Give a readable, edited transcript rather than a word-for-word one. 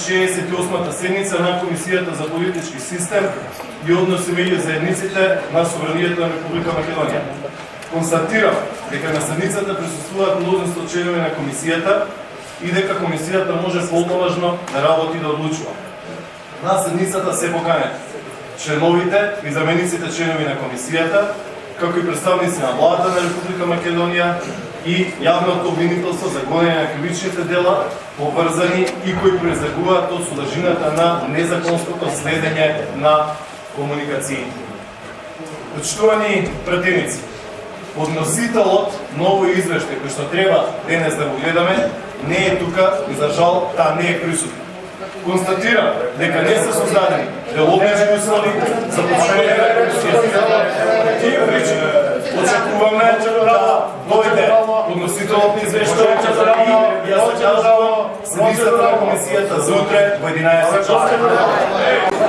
68-та седница на Комисијата за политички систем и односи меѓу заедниците на Собранието на Република Македонија. Констатирам дека на седницата присуствуваат мнозинство членови на Комисијата и дека Комисијата може полноважно да работи и да одлучува. На седницата се поканети членовите и замениците членови на Комисијата, како и представници на владата на Република Македонија и јавното обвинителство за гонење на кривичните дела, поврзани и кои произлегуваат од содржината на незаконското следење на комуникациите. Почитувани пратеници, подносителот на овој извештај кој што треба денес да го гледаме не е тука и за жал таа не е присутна. Констатирам дека не се создадени деловнички услови за почнување на Комисијата. Тие причини очекуваме да дојде подносителот на извештајот и ја закажувам седницата на Комисијата за утре во 11 часот.